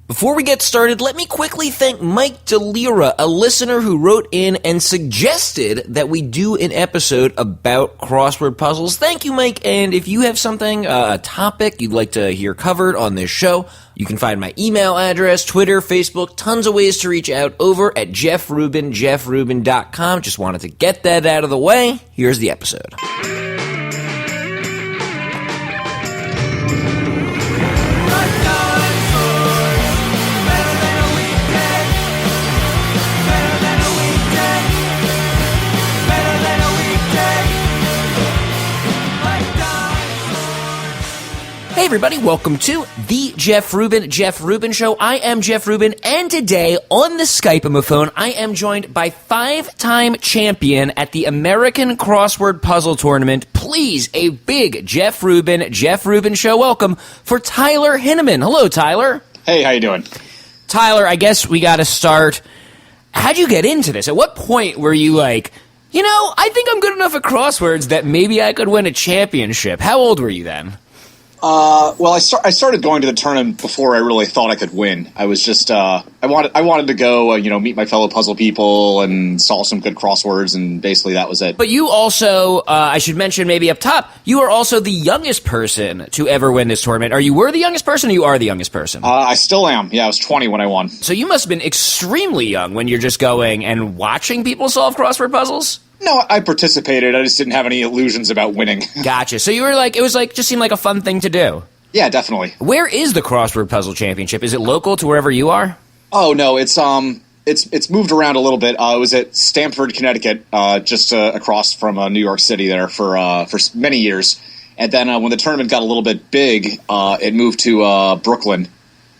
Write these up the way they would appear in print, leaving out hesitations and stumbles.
Before we get started, let me quickly thank Mike DeLira, a listener who wrote in and suggested that we do an episode about crossword puzzles. Thank you, Mike, and if you have something, a topic you'd like to hear covered on this show, you can find my email address, Twitter, Facebook, tons of ways to reach out over at jeffrubin.com. Just wanted to get that out of the way. Here's the episode. Hey everybody, welcome to the Jeff Rubin Show. I am Jeff Rubin, and today on the Skype-omophone, I am joined by five-time champion at the American Crossword Puzzle Tournament. Please, a big Jeff Rubin Show welcome for Tyler Hinman. Hello, Tyler. Hey, how you doing? Tyler, I guess we gotta start. How'd you get into this? At what point were you like, I think I'm good enough at crosswords that maybe I could win a championship? How old were you then? Well, I started going to the tournament before I really thought I could win. I was just I wanted to go, meet my fellow puzzle people and solve some good crosswords, and basically that was it. But you also, I should mention maybe up top, you are also the youngest person to ever win this tournament. Are you the youngest person, or you are the youngest person? I still am. Yeah, I was 20 when I won. So you must have been extremely young when you're just going and watching people solve crossword puzzles? No, I participated. I just didn't have any illusions about winning. Gotcha. So you were like, just seemed like a fun thing to do. Yeah, definitely. Where is the Crossword Puzzle Championship? Is it local to wherever you are? Oh, no, it's moved around a little bit. It was at Stamford, Connecticut, just across from New York City there for many years. And then when the tournament got a little bit big, it moved to Brooklyn.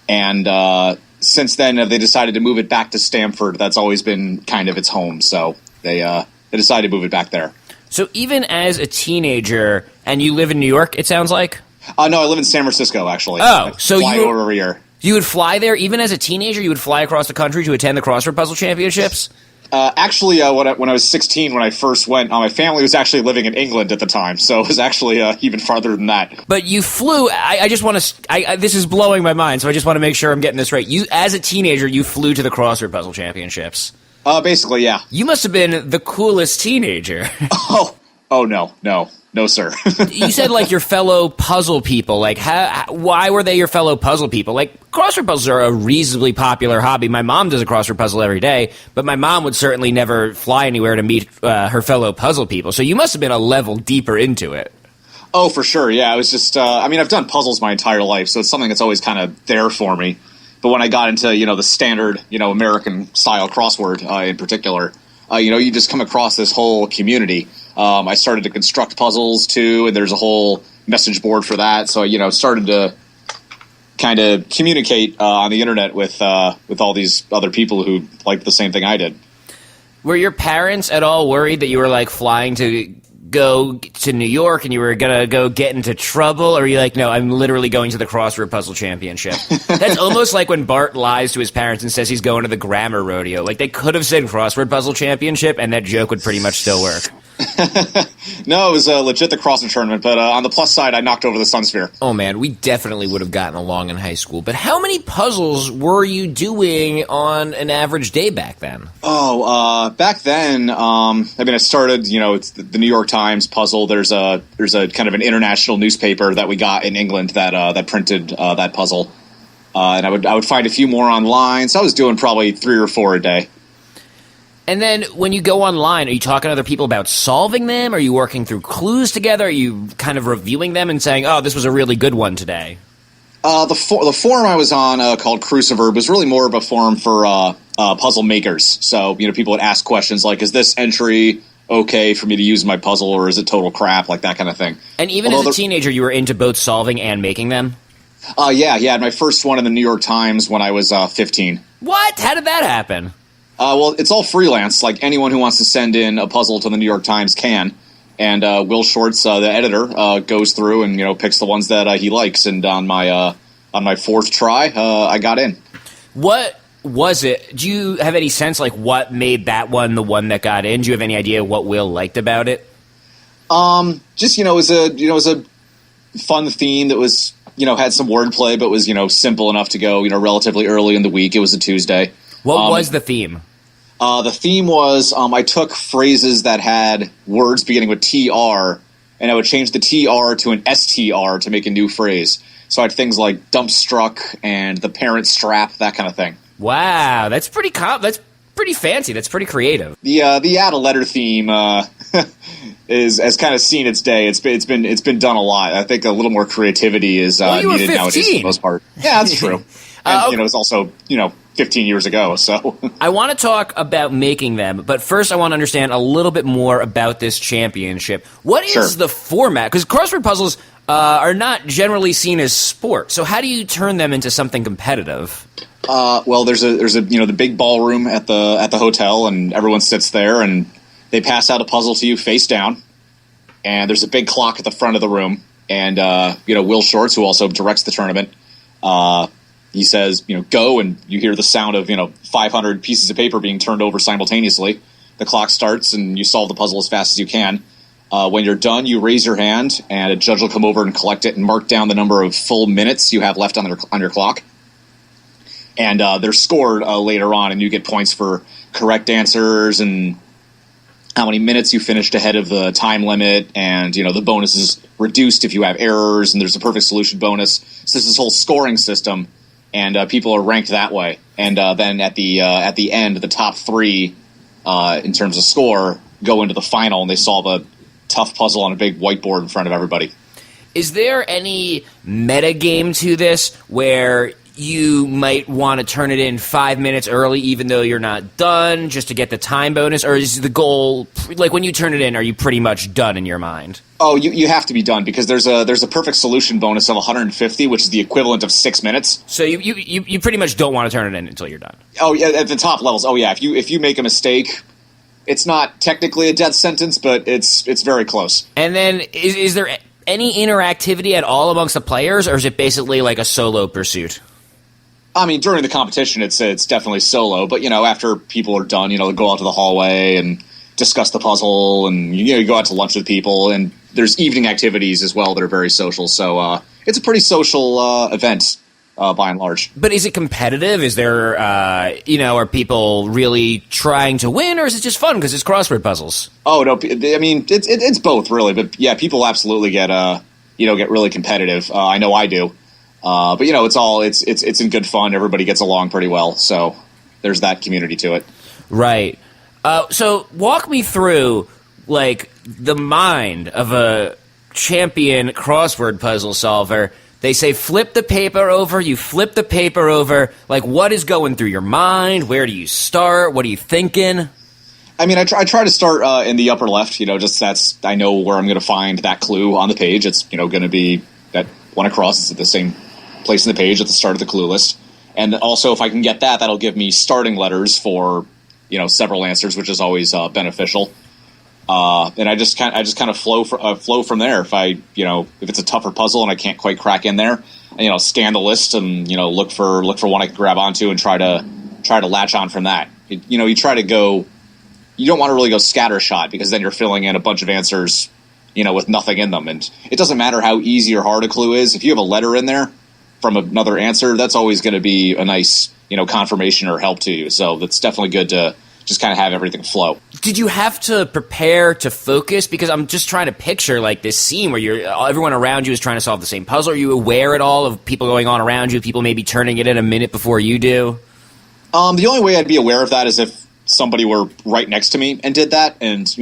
And since then, they decided to move it back to Stamford. That's always been kind of its home, so they decided to move it back there. So even as a teenager, and you live in New York, it sounds like? No, I live in San Francisco, actually. Oh, so fly over every year. You would fly there? Even as a teenager, you would fly across the country to attend the Crossword Puzzle Championships? Actually, when I was 16, when I first went, my family was actually living in England at the time, so it was actually even farther than that. But you flew, I just want to, this is blowing my mind, so I just want to make sure I'm getting this right. You, as a teenager, you flew to the Crossword Puzzle Championships? Basically, yeah. You must have been the coolest teenager. No, sir. You said, like, your fellow puzzle people. Like, why were they your fellow puzzle people? Like, crossword puzzles are a reasonably popular hobby. My mom does a crossword puzzle every day, but my mom would certainly never fly anywhere to meet her fellow puzzle people. So you must have been a level deeper into it. Oh, for sure, yeah. I was just, I've done puzzles my entire life, so it's something that's always kind of there for me. But when I got into, the standard, American-style crossword in particular, you just come across this whole community. I started to construct puzzles, too, and there's a whole message board for that. So, started to kind of communicate on the internet with all these other people who liked the same thing I did. Were your parents at all worried that you were, like, flying to go to New York and you were going to go get into trouble? Or are you like, no, I'm literally going to the Crossword Puzzle Championship? That's almost like when Bart lies to his parents and says he's going to the grammar rodeo. Like, they could have said Crossword Puzzle Championship and that joke would pretty much still work. No, it was legit the crossword tournament, but on the plus side, I knocked over the Sun Sphere. Oh man, we definitely would have gotten along in high school. But how many puzzles were you doing on an average day back then? Back then, I started, it's the New York Times puzzle. There's a kind of an international newspaper that we got in England that printed that puzzle, and I would find a few more online. So I was doing probably 3 or 4 a day. And then when you go online, are you talking to other people about solving them? Are you working through clues together? Are you kind of reviewing them and saying, oh, this was a really good one today? The forum I was on called Cruciverb was really more of a forum for puzzle makers. So, people would ask questions like, is this entry okay for me to use in my puzzle, or is it total crap, like that kind of thing. And even as a teenager, you were into both solving and making them? Yeah, I had my first one in the New York Times when I was 15. What? How did that happen? Well, it's all freelance. Like, anyone who wants to send in a puzzle to the New York Times can. And Will Shortz, the editor, goes through and, picks the ones that he likes. And on my 4th try, I got in. What was it? Do you have any sense, like, what made that one the one that got in? Do you have any idea what Will liked about it? Just, it was a fun theme that was, had some wordplay, but was, simple enough to go, relatively early in the week. It was a Tuesday. What was the theme? The theme was I took phrases that had words beginning with TR, and I would change the TR to an STR to make a new phrase. So I had things like dump struck and the parent strap, that kind of thing. Wow, that's pretty that's pretty fancy. That's pretty creative. The add a letter theme has kind of seen its day. It's been done a lot. I think a little more creativity is needed nowadays for the most part. Yeah, that's true. And it's also 15 years ago. So I want to talk about making them, but first I want to understand a little bit more about this championship. What is the format? Because crossword puzzles are not generally seen as sport. So how do you turn them into something competitive? Well, there's a the big ballroom at the hotel, and everyone sits there, and they pass out a puzzle to you face down. And there's a big clock at the front of the room, and Will Shorts, who also directs the tournament, he says, go, and you hear the sound of 500 pieces of paper being turned over simultaneously. The clock starts, and you solve the puzzle as fast as you can. When you're done, you raise your hand, and a judge will come over and collect it and mark down the number of full minutes you have left on your clock. And they're scored later on, and you get points for correct answers and how many minutes you finished ahead of the time limit. And, the bonus is reduced if you have errors, and there's a perfect solution bonus. So there's this whole scoring system, and people are ranked that way. And then at the end, the top three in terms of score go into the final, and they solve a tough puzzle on a big whiteboard in front of everybody. Is there any meta game to this where you might want to turn it in 5 minutes early even though you're not done just to get the time bonus? Or is the goal, like when you turn it in, are you pretty much done in your mind? Oh, you have to be done because there's a perfect solution bonus of 150, which is the equivalent of 6 minutes. So you pretty much don't want to turn it in until you're done. Oh, yeah, at the top levels. Oh, yeah, if you make a mistake, it's not technically a death sentence, but it's very close. And then is there any interactivity at all amongst the players, or is it basically like a solo pursuit? I mean, during the competition, it's definitely solo, but after people are done, they go out to the hallway and discuss the puzzle, and you go out to lunch with people, and there's evening activities as well that are very social. So it's a pretty social event by and large. But is it competitive? Is there are people really trying to win, or is it just fun because it's crossword puzzles? Oh no, I mean it's both really, but yeah, people absolutely get really competitive. I know I do. But it's in good fun. Everybody gets along pretty well, so there's that community to it. Right. So walk me through like the mind of a champion crossword puzzle solver. They say flip the paper over. You flip the paper over. Like, what is going through your mind? Where do you start? What are you thinking? I mean, I try to start in the upper left. I know where I'm going to find that clue on the page. It's going to be that one across. It's at the same place in the page at the start of the clue list. And also, if I can get that, that'll give me starting letters for several answers, which is always beneficial. And I just kind of flow from there. If if it's a tougher puzzle and I can't quite crack in there, scan the list and look for one I can grab onto and try to latch on from that. You try to go. You don't want to really go scattershot because then you're filling in a bunch of answers, with nothing in them. And it doesn't matter how easy or hard a clue is. If you have a letter in there from another answer, that's always going to be a nice, confirmation or help to you. So that's definitely good to just kind of have everything flow. Did you have to prepare to focus? Because I'm just trying to picture like this scene where everyone around you is trying to solve the same puzzle. Are you aware at all of people going on around you, people maybe turning it in a minute before you do? The only way I'd be aware of that is if somebody were right next to me and did that. And,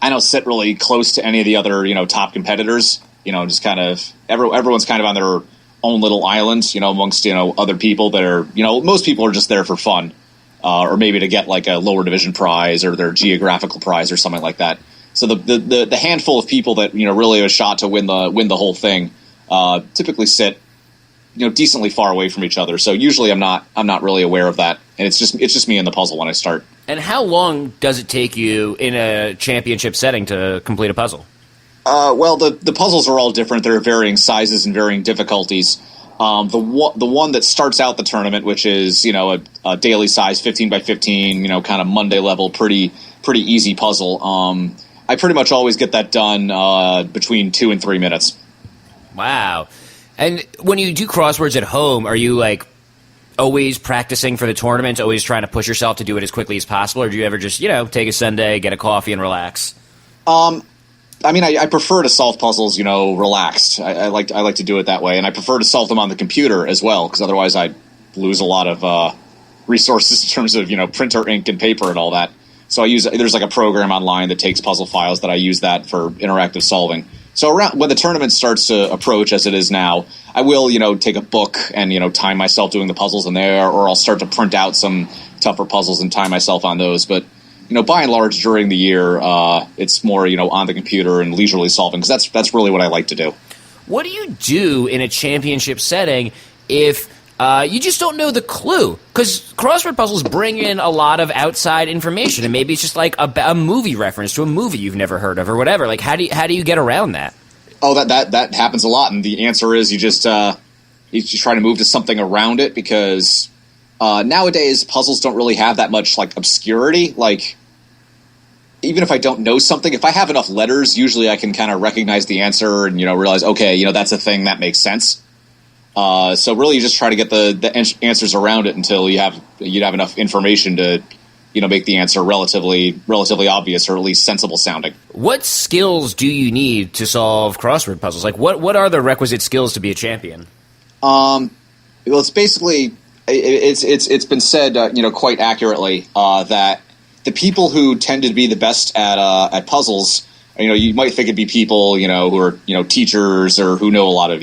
I don't sit really close to any of the other, top competitors, just kind of everyone's kind of on their own little island, amongst, other people that are, most people are just there for fun. Or maybe to get like a lower division prize or their geographical prize or something like that. So the handful of people that really have a shot to win the whole thing typically sit decently far away from each other. So usually I'm not really aware of that, and it's just me and the puzzle when I start. And how long does it take you in a championship setting to complete a puzzle? Well, the puzzles are all different. There are varying sizes and varying difficulties. The one that starts out the tournament, which is a daily size 15 by 15, kind of Monday level, pretty easy puzzle. I pretty much always get that done between 2 and 3 minutes. Wow. And when you do crosswords at home, are you like always practicing for the tournament, always trying to push yourself to do it as quickly as possible, or do you ever just, take a Sunday, get a coffee, and relax? I prefer to solve puzzles, relaxed. I like to do it that way, and I prefer to solve them on the computer as well, because otherwise I lose a lot of resources in terms of printer ink and paper and all that. So there's like a program online that takes puzzle files that I use that for interactive solving. So around when the tournament starts to approach, as it is now, I will take a book and time myself doing the puzzles in there, or I'll start to print out some tougher puzzles and time myself on those. But by and large, during the year, it's more, on the computer and leisurely solving, because that's really what I like to do. What do you do in a championship setting if you just don't know the clue? Because crossword puzzles bring in a lot of outside information, and maybe it's just like a movie reference to a movie you've never heard of or whatever. Like, how do you get around that? Oh, that happens a lot, and the answer is you just try to move to something around it, because nowadays puzzles don't really have that much like obscurity. Like, even if I don't know something, if I have enough letters, usually I can kind of recognize the answer and realize, okay, that's a thing that makes sense. So really, you just try to get the answers around it until you'd have enough information to make the answer relatively obvious, or at least sensible sounding. What skills do you need to solve crossword puzzles? Like, what are the requisite skills to be a champion? Well, it's basically it's been said quite accurately that the people who tend to be the best at puzzles, you might think it'd be people who are teachers, or who know a lot of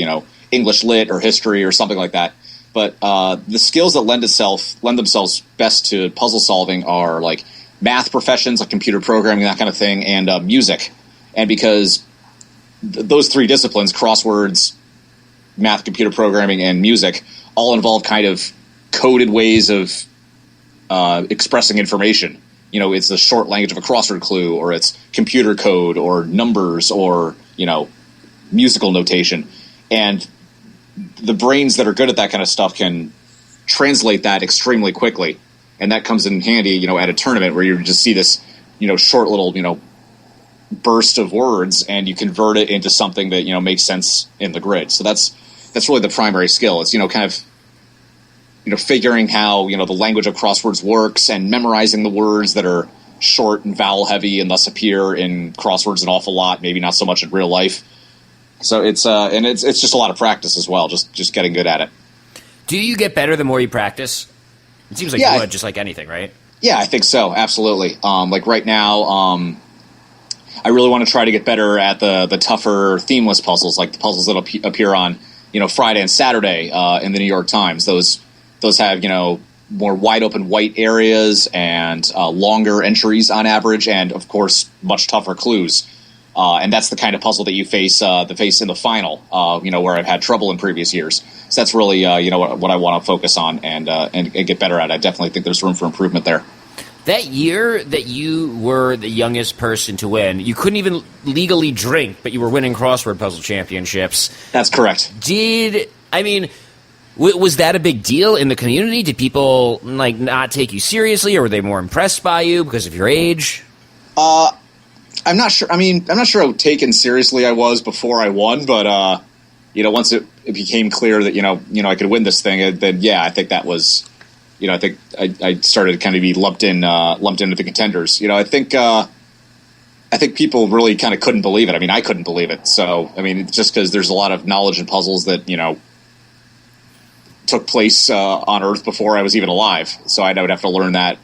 English lit or history or something like that. But the skills that lend themselves best to puzzle solving are like math professions, like computer programming, that kind of thing, and music. And because those three disciplines, crosswords, math, computer programming, and music, all involve kind of coded ways of expressing information. It's the short language of a crossword clue, or it's computer code, or numbers, or musical notation. And the brains that are good at that kind of stuff can translate that extremely quickly, and that comes in handy, at a tournament where you just see this, short little, burst of words, and you convert it into something that makes sense in the grid. So that's really the primary skill. It's kind of figuring how the language of crosswords works, and memorizing the words that are short and vowel heavy and thus appear in crosswords an awful lot, maybe not so much in real life. So it's just a lot of practice as well, just getting good at it. Do you get better the more you practice? It seems like you would, just like anything, right? Yeah, I think so, absolutely. Like right now, I really want to try to get better at the tougher themeless puzzles, like the puzzles that appear on Friday and Saturday in the New York Times. Those have more wide open white areas and longer entries on average, and of course much tougher clues. And that's the kind of puzzle that you face in the final, where I've had trouble in previous years. So that's really, what I want to focus on and get better at. I definitely think there's room for improvement there. That year that you were the youngest person to win, you couldn't even legally drink, but you were winning crossword puzzle championships. That's correct. Was that a big deal in the community? Did people not take you seriously, or were they more impressed by you because of your age? I'm not sure. I'm not sure how taken seriously I was before I won, but once it became clear that I could win this thing, then I think that was, I think I started to kind of be lumped into the contenders. I think people really kind of couldn't believe it. I couldn't believe it. So just because there's a lot of knowledge in puzzles that took place on Earth before I was even alive. So I would have to learn that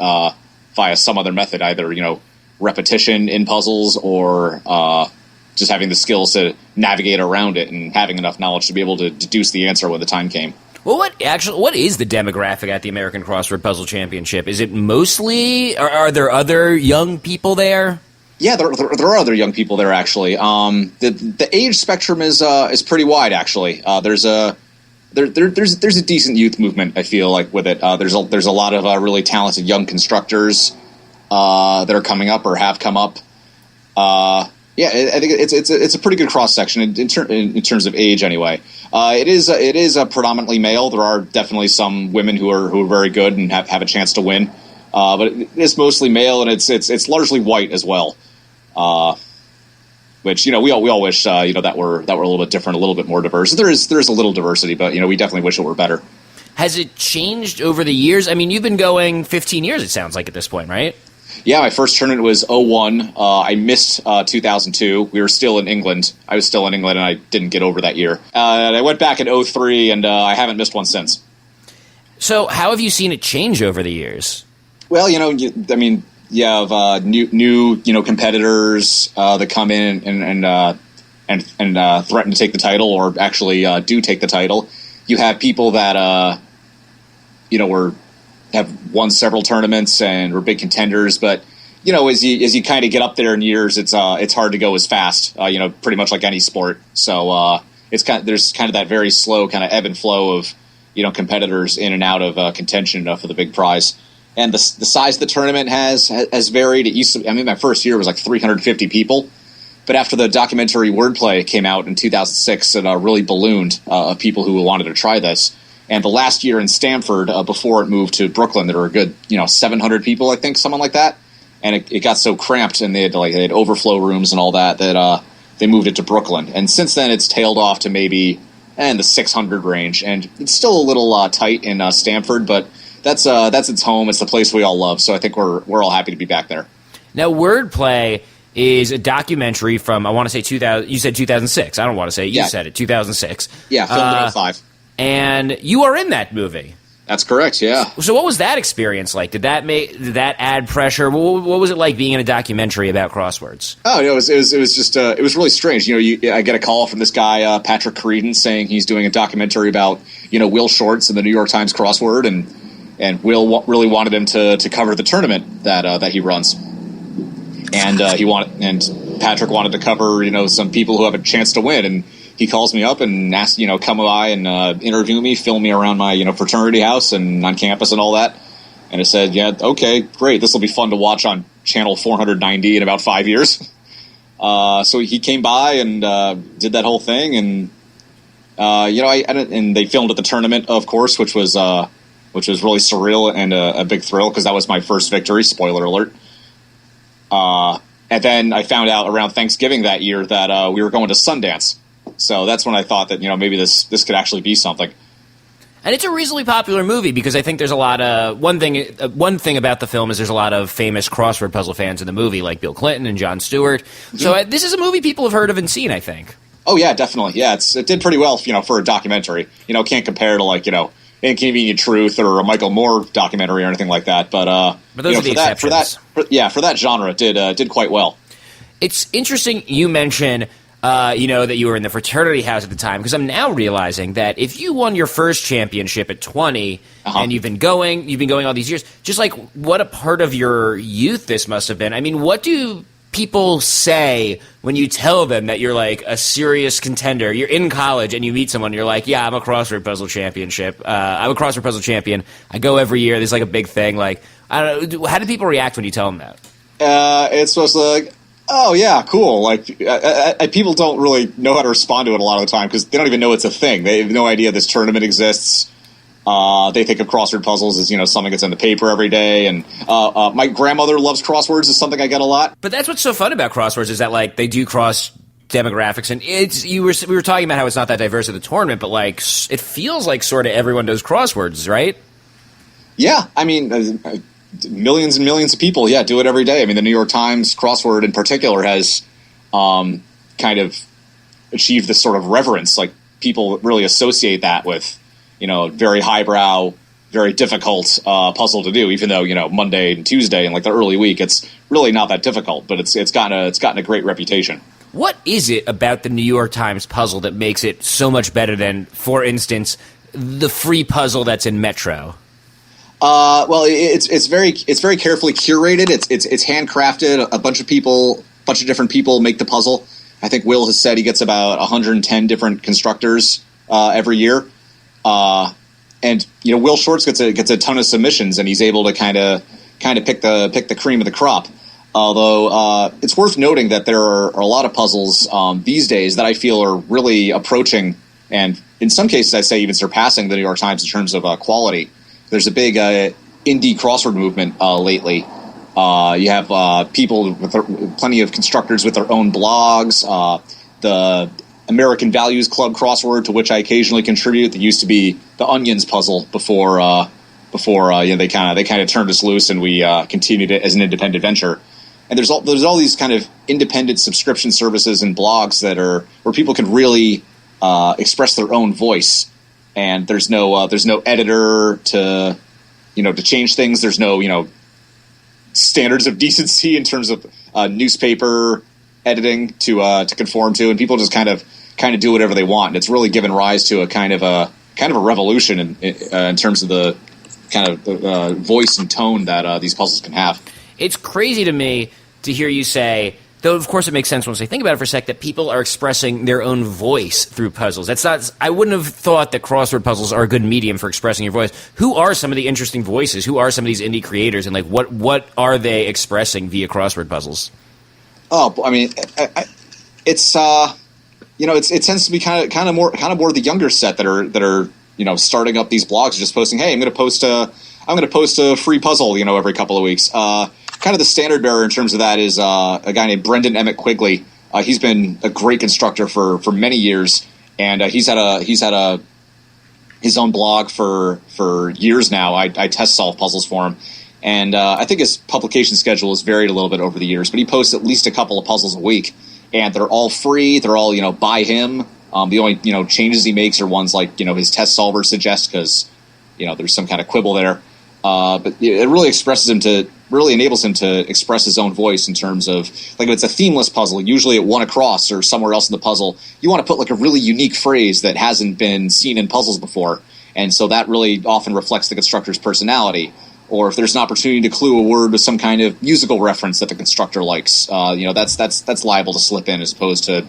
via some other method, either repetition in puzzles, or just having the skills to navigate around it and having enough knowledge to be able to deduce the answer when the time came. Well, what is the demographic at the American Crossword Puzzle Championship? Is it mostly, or are there other young people there? Yeah, there are other young people there, actually. The age spectrum is pretty wide, actually. There's a decent youth movement, I feel like, with it. There's a lot of really talented young constructors that are coming up or have come up. I think it's a pretty good cross section in terms of age, anyway. It is predominantly male. There are definitely some women who are very good and have a chance to win, but it is mostly male, and it's largely white as well. which, we all wish, that were a little bit different, a little bit more diverse. There is a little diversity, but, we definitely wish it were better. Has it changed over the years? I mean, you've been going 15 years, it sounds like, at this point, right? Yeah, my first tournament was 2001. I missed 2002. We were still in England. I was still in England, and I didn't get over that year. And I went back in 2003, and I haven't missed one since. So how have you seen it change over the years? Well, you have new competitors that come in and threaten to take the title, or actually do take the title. You have people that have won several tournaments and were big contenders, but as you kind of get up there in years, it's hard to go as fast. Pretty much like any sport. So there's kind of that very slow kind of ebb and flow of competitors in and out of contention for the big prize. And the size of the tournament has varied. It used to, my first year was like 350 people, but after the documentary Wordplay came out in 2006, it really ballooned of people who wanted to try this. And the last year in Stamford, before it moved to Brooklyn, there were a good 700 people, I think, something like that. And it got so cramped, and they had overflow rooms and all that they moved it to Brooklyn. And since then, it's tailed off to maybe in the 600 range, and it's still a little tight in Stamford, but that's its home. It's the place we all love, so I think we're all happy to be back there. Now, Wordplay is a documentary from, I want to say 2000. You said 2006. I don't want to say it. You said it. 2006. Yeah, filmed in 2005. And you are in that movie. That's correct. Yeah. So, what was that experience like? Did that add pressure? What was it like being in a documentary about crosswords? Oh, it was just it was really strange. I get a call from this guy Patrick Creedon saying he's doing a documentary about Will Shortz and the New York Times crossword, and Will really wanted him to cover the tournament that he runs, and Patrick wanted to cover some people who have a chance to win, and he calls me up and asks, come by and interview me, film me around my, fraternity house and on campus and all that. And I said, yeah, okay, great. This will be fun to watch on channel 490 in about 5 years. So he came by and did that whole thing, and and they filmed at the tournament, of course, which was really surreal and a big thrill because that was my first victory. Spoiler alert. And then I found out around Thanksgiving that year that we were going to Sundance. So that's when I thought that maybe this could actually be something. And it's a reasonably popular movie because I think there's a lot of one thing about the film is there's a lot of famous crossword puzzle fans in the movie, like Bill Clinton and Jon Stewart. Mm-hmm. So this is a movie people have heard of and seen, I think. Oh yeah, definitely. Yeah, it did pretty well, for a documentary. Can't compare to like Inconvenient Truth or a Michael Moore documentary or anything like that. But those are the exceptions. For that genre, it did quite well. It's interesting you mention. That you were in the fraternity house at the time, because I'm now realizing that if you won your first championship at 20 and you've been going all these years, just like what a part of your youth this must have been. I mean, what do people say when you tell them that you're like a serious contender? You're in college and you meet someone, and you're like, yeah, I'm a crossword puzzle championship. I'm a crossword puzzle champion. I go every year. There's like a big thing. Like, I don't know. How do people react when you tell them that? It's supposed to like, oh yeah, cool. Like people don't really know how to respond to it a lot of the time because they don't even know it's a thing. They have no idea this tournament exists. They think of crossword puzzles as something that's in the paper every day. And my grandmother loves crosswords is something I get a lot. But that's what's so fun about crosswords is that like they do cross demographics, and we were talking about how it's not that diverse at the tournament, but like it feels like sort of everyone does crosswords, right? Yeah, I mean. Millions and millions of people, do it every day. I mean, the New York Times crossword in particular has kind of achieved this sort of reverence. Like, people really associate that with, very highbrow, very difficult puzzle to do, even though, Monday and Tuesday and like the early week, it's really not that difficult, but it's gotten a great reputation. What is it about the New York Times puzzle that makes it so much better than, for instance, the free puzzle that's in Metro? Well, it's very carefully curated. It's handcrafted. A bunch of different people make the puzzle. I think Will has said he gets about 110 different constructors every year. And Will Shortz gets a ton of submissions, and he's able to kind of pick the cream of the crop. Although it's worth noting that there are a lot of puzzles these days that I feel are really approaching, and in some cases I'd say even surpassing the New York Times in terms of quality. There's a big indie crossword movement lately, You have people with plenty of constructors with their own blogs. The American Values Club crossword, to which I occasionally contribute. That used to be the Onions puzzle before they kind of turned us loose, and we continued it as an independent venture. And there's all these kind of independent subscription services and blogs that are where people can really express their own voice. And there's no editor to change things. There's no standards of decency in terms of newspaper editing to conform to, and people just kind of do whatever they want. And it's really given rise to a kind of a revolution in terms of the kind of voice and tone that these puzzles can have. It's crazy to me to hear you say, though of course it makes sense once I think about it for a sec, that people are expressing their own voice through puzzles. I wouldn't have thought that crossword puzzles are a good medium for expressing your voice. Who are some of the interesting voices? Who are some of these indie creators, and like what are they expressing via crossword puzzles? Oh, I mean, it tends to be kind of more the younger set that are starting up these blogs, just posting, hey, I'm going to post a free puzzle, every couple of weeks. Kind of the standard bearer in terms of that is a guy named Brendan Emmett Quigley. He's been a great constructor for many years, and he's had his own blog for years now. I test solve puzzles for him, and I think his publication schedule has varied a little bit over the years, but he posts at least a couple of puzzles a week, and they're all free. They're all by him. The only changes he makes are ones like his test solver suggests, because there's some kind of quibble there. But it really enables him to express his own voice in terms of, like, if it's a themeless puzzle, usually at one across or somewhere else in the puzzle, you want to put like a really unique phrase that hasn't been seen in puzzles before, and so that really often reflects the constructor's personality. Or if there's an opportunity to clue a word with some kind of musical reference that the constructor likes, that's liable to slip in, as opposed to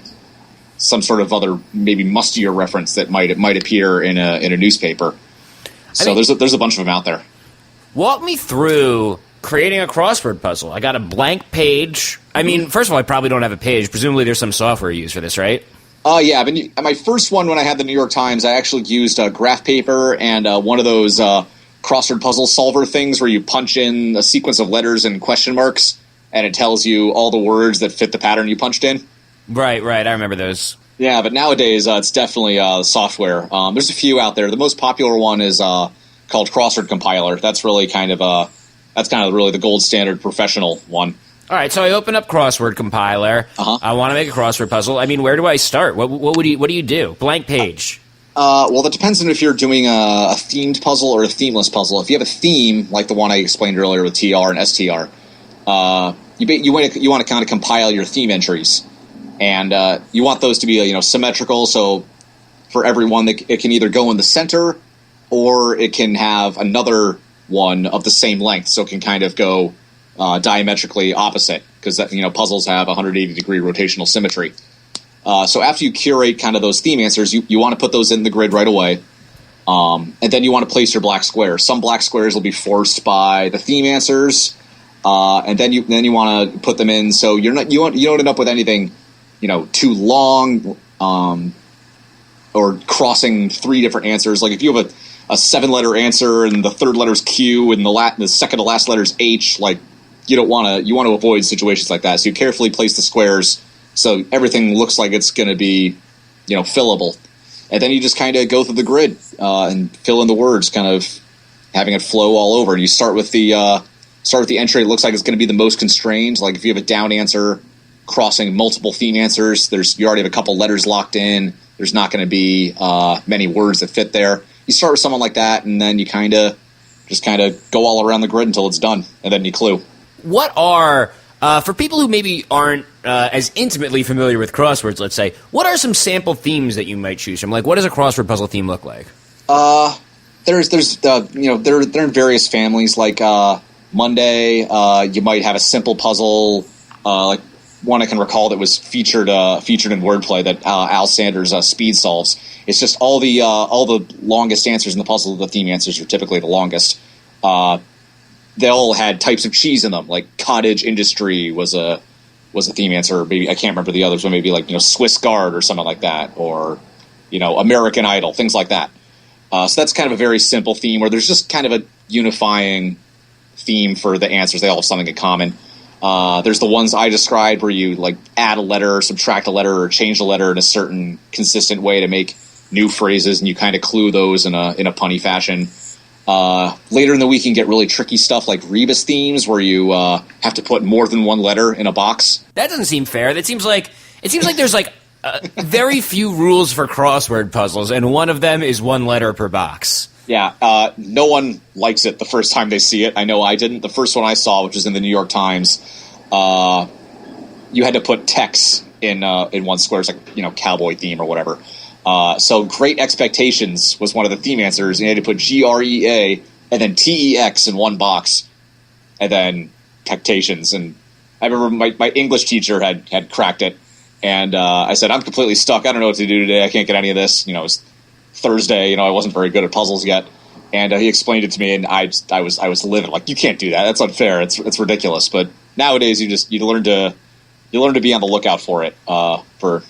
some sort of other maybe mustier reference that might appear in a newspaper. So there's a bunch of them out there. Walk me through creating a crossword puzzle. I got a blank page. I mean, first of all, I probably don't have a page. Presumably there's some software you use for this, right? Yeah. My first one, when I had the New York Times, I actually used graph paper and one of those crossword puzzle solver things where you punch in a sequence of letters and question marks, and it tells you all the words that fit the pattern you punched in. Right. I remember those. Yeah, but nowadays it's definitely software. There's a few out there. The most popular one is called Crossword Compiler. That's really kind of really the gold standard professional one. All right, so I open up Crossword Compiler. I want to make a crossword puzzle. I mean, where do I start? What do you do? Blank page. Well, that depends on if you're doing a themed puzzle or a themeless puzzle. If you have a theme, like the one I explained earlier with TR and STR, you want to kind of compile your theme entries, and you want those to be symmetrical. So for every one, it can either go in the center, or it can have another one of the same length, so it can kind of go diametrically opposite, because puzzles have 180-degree rotational symmetry. So after you curate kind of those theme answers, you want to put those in the grid right away, and then you want to place your black squares. Some black squares will be forced by the theme answers, and then you want to put them in so you don't end up with anything too long or crossing three different answers. Like if you have a 7-letter answer and the third letter's Q and the second to last letter's H, like you want to avoid situations like that. So you carefully place the squares so everything looks like it's going to be fillable, and then you just kind of go through the grid and fill in the words, kind of having it flow all over. And you start with the entry that looks like it's going to be the most constrained. Like if you have a down answer crossing multiple theme answers, you already have a couple letters locked in. There's not going to be many words that fit there. You start with someone like that, and then you just go all around the grid until it's done, and then you clue. What are, for people who maybe aren't as intimately familiar with crosswords, let's say, what are some sample themes that you might choose from? Like, what does a crossword puzzle theme look like? They're in various families. Like Monday, you might have a simple puzzle, like one I can recall that was featured in Wordplay that Al Sanders speed solves. It's just all the longest answers in the puzzle. The theme answers are typically the longest. They all had types of cheese in them, like cottage industry was a theme answer. Maybe I can't remember the others, but maybe like Swiss Guard or something like that, or American Idol, things like that. So that's kind of a very simple theme where there's just kind of a unifying theme for the answers. They all have something in common. There's the ones I described where you like add a letter, subtract a letter, or change a letter in a certain consistent way to make new phrases, and you kind of clue those in a punny fashion. Later in the week, you can get really tricky stuff like rebus themes, where you have to put more than one letter in a box. That doesn't seem fair. It seems like there's like very few rules for crossword puzzles, and one of them is one letter per box. Yeah, no one likes it the first time they see it. I know I didn't. The first one I saw, which was in the New York Times, you had to put text in one square. It's like, cowboy theme or whatever. So Great Expectations was one of the theme answers. And you had to put GREA and then TEX in one box, and then Tectations. And I remember my English teacher had cracked it, and I said, I'm completely stuck. I don't know what to do today. I can't get any of this. It was Thursday. I wasn't very good at puzzles yet. And he explained it to me, and I was livid. Like, you can't do that. That's unfair. It's ridiculous. But nowadays, you learn to be on the lookout for it for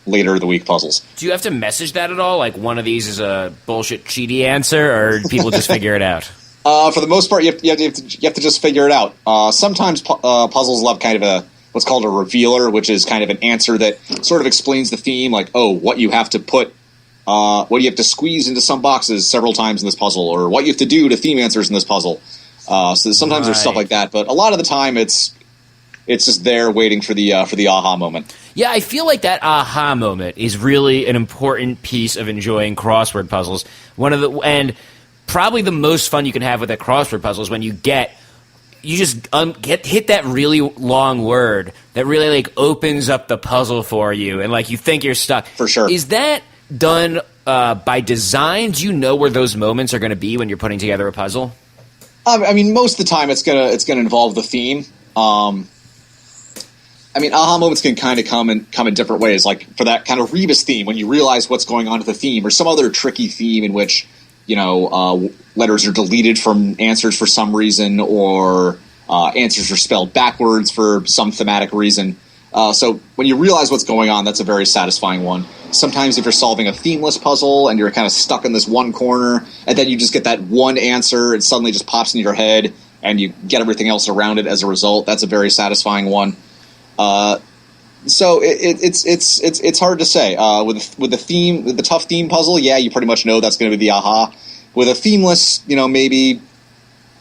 later in the week puzzles. Do you have to message that at all? Like, one of these is a bullshit cheaty answer, or people just figure it out? For the most part, you have to just figure it out. Sometimes puzzles will have kind of what's called a revealer, which is kind of an answer that sort of explains the theme, like, what you have to put. What you have to squeeze into some boxes several times in this puzzle, or what you have to do to theme answers in this puzzle. So sometimes there's stuff like that, but a lot of the time it's just there waiting for the aha moment. Yeah, I feel like that aha moment is really an important piece of enjoying crossword puzzles. And probably the most fun you can have with a crossword puzzle is when you just hit that really long word that really like opens up the puzzle for you, and like you think you're stuck. For sure. Is that done by design? Do you know where those moments are going to be when you're putting together a puzzle? I mean, most of the time it's gonna involve the theme. Aha moments can kind of come in different ways. Like for that kind of rebus theme, when you realize what's going on with the theme, or some other tricky theme in which letters are deleted from answers for some reason, or answers are spelled backwards for some thematic reason. So when you realize what's going on, that's a very satisfying one. Sometimes if you're solving a themeless puzzle and you're kind of stuck in this one corner, and then you just get that one answer, it suddenly just pops into your head, and you get everything else around it as a result, that's a very satisfying one. So it's hard to say. With the tough theme puzzle, yeah, you pretty much know that's going to be the aha. With a themeless, maybe,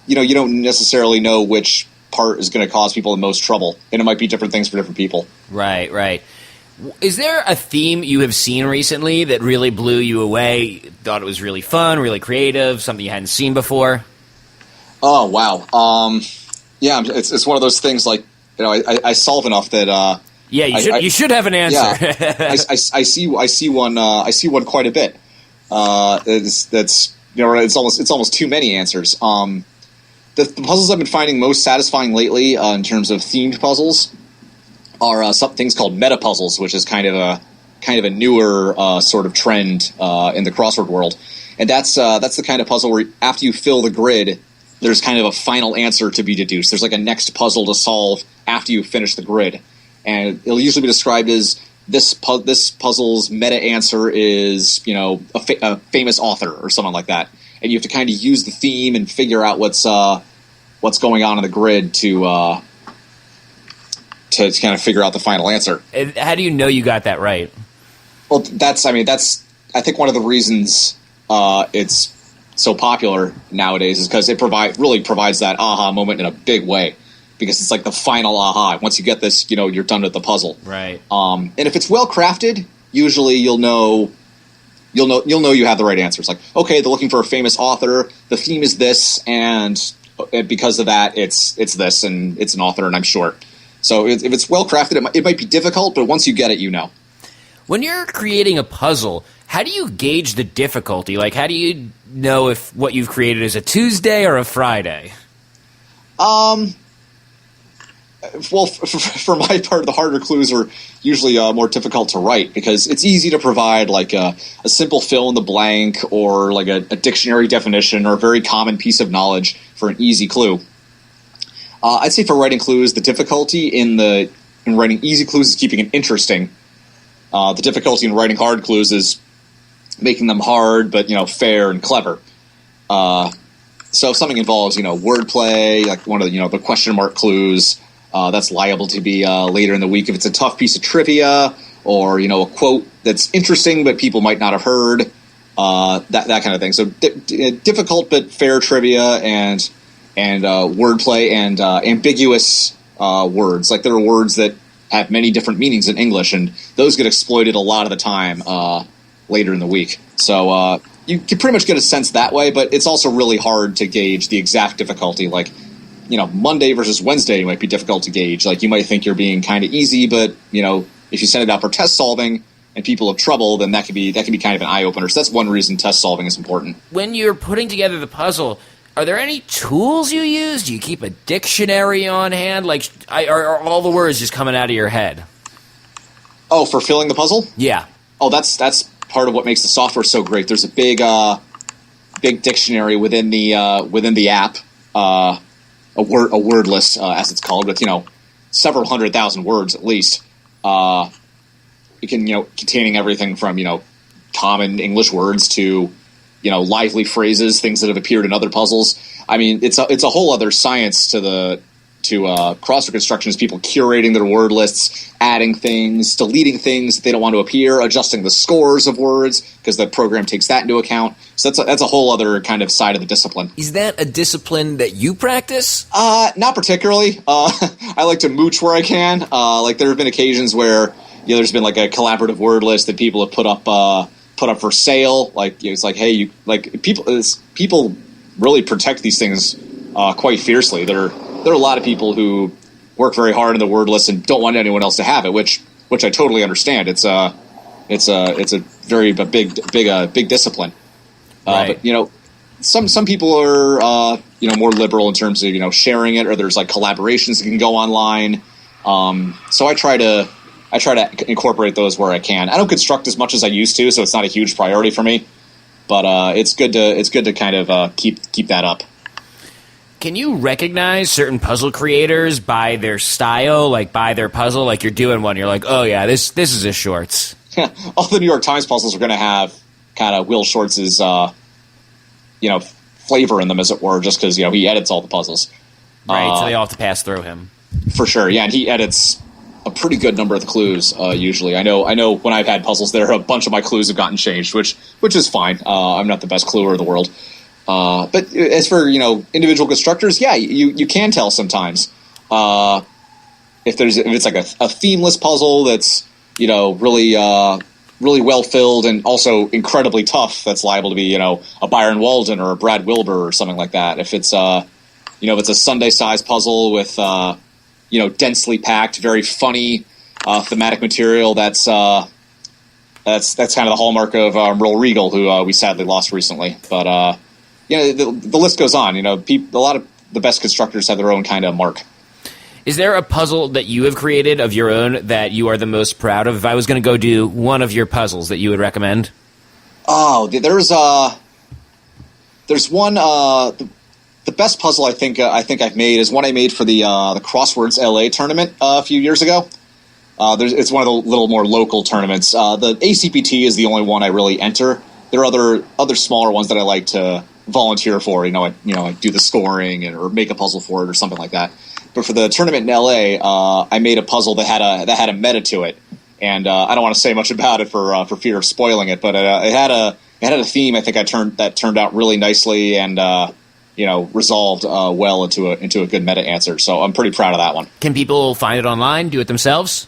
you don't necessarily know which part is going to cause people the most trouble, and it might be different things for different people. Right. Is there a theme you have seen recently that really blew you away, thought it was really fun, really creative, something you hadn't seen before? Oh, wow. Yeah, it's one of those things like, I solve enough that... you should have an answer. Yeah, I see one quite a bit. It's almost too many answers. The puzzles I've been finding most satisfying lately, in terms of themed puzzles, are some things called meta puzzles, which is kind of a newer sort of trend in the crossword world. And that's the kind of puzzle where after you fill the grid, there's kind of a final answer to be deduced. There's like a next puzzle to solve after you finish the grid, and it'll usually be described as this puzzle's meta answer is a famous author or something like that, and you have to kind of use the theme and figure out what's going on in the grid to kind of figure out the final answer. And how do you know you got that right? Well, that's I think one of the reasons it's so popular nowadays is because it really provides that aha moment in a big way, because it's like the final aha. Once you get this, you're done with the puzzle. Right. And if it's well crafted, usually you'll know you have the right answers. Like, okay, they're looking for a famous author. The theme is this, and because of that, it's this, and it's an author, and I'm short. So if it's well crafted, it might be difficult, but once you get it, you know. When you're creating a puzzle, how do you gauge the difficulty? Like, how do you know if what you've created is a Tuesday or a Friday? Well, for my part, the harder clues are usually more difficult to write, because it's easy to provide like a simple fill in the blank, or like a dictionary definition, or a very common piece of knowledge for an easy clue. I'd say for writing clues, the difficulty in writing easy clues is keeping it interesting. The difficulty in writing hard clues is making them hard, but fair and clever. So if something involves, wordplay, like one of the question mark clues, that's liable to be later in the week. If it's a tough piece of trivia or, a quote that's interesting but people might not have heard, that kind of thing. So difficult but fair trivia and wordplay and ambiguous words. Like there are words that have many different meanings in English, and those get exploited a lot of the time later in the week. So you can pretty much get a sense that way, but it's also really hard to gauge the exact difficulty. Like, Monday versus Wednesday might be difficult to gauge. Like you might think you're being kind of easy, but, if you send it out for test solving and people have trouble, then that could be kind of an eye-opener. So that's one reason test solving is important. When you're putting together the puzzle, are there any tools you use? Do you keep a dictionary on hand? Like, are all the words just coming out of your head? Oh, for filling the puzzle? Yeah. Oh, that's part of what makes the software so great. There's a big dictionary within the app, a word list, as it's called, with several 100,000 words at least. You can containing everything from common English words to lively phrases, things that have appeared in other puzzles. I mean, it's a whole other science to crossword construction, is people curating their word lists, adding things, deleting things that they don't want to appear, adjusting the scores of words because the program takes that into account. So that's a whole other kind of side of the discipline. Is that a discipline that you practice? Not particularly. I like to mooch where I can. Like there have been occasions where there's been like a collaborative word list that people have put up for sale. Like it's like, hey, people really protect these things quite fiercely. There are a lot of people who work very hard in the word list and don't want anyone else to have it, which I totally understand. It's a very big discipline. Right. But some people are more liberal in terms of sharing it, or there's like collaborations that can go online. So I try to incorporate those where I can. I don't construct as much as I used to, so it's not a huge priority for me. But it's good to kind of keep that up. Can you recognize certain puzzle creators by their style, like by their puzzle? Like you're doing one, you're like, oh yeah, this is a Shorts. All the New York Times puzzles are going to have kind of Will Shortz's flavor in them, as it were, just because he edits all the puzzles. Right, so they all have to pass through him. For sure, yeah, and he edits a pretty good number of the clues. Usually, I know when I've had puzzles there, a bunch of my clues have gotten changed, which is fine. I'm not the best cluer in the world. But as for individual constructors, yeah, you can tell sometimes if it's like a themeless puzzle that's really well filled and also incredibly tough. That's liable to be a Byron Walden or a Brad Wilbur or something like that. If it's it's a Sunday size puzzle with densely packed, very funny thematic material, that's kind of the hallmark of Merle Regal, who we sadly lost recently, but. The list goes on. A lot of the best constructors have their own kind of mark. Is there a puzzle that you have created of your own that you are the most proud of? If I was going to go do one of your puzzles that you would recommend? Oh, there's one. The best puzzle I think I've made is one I made for the Crosswords LA tournament a few years ago. It's one of the little more local tournaments. The ACPT is the only one I really enter. There are other smaller ones that I like to volunteer for. I do the scoring or make a puzzle for it or something like that. But for the tournament in LA, I made a puzzle that had a meta to it, and I don't want to say much about it for fear of spoiling it. But it had a theme. I think that turned out really nicely and resolved well into a good meta answer. So I'm pretty proud of that one. Can people find it online? Do it themselves?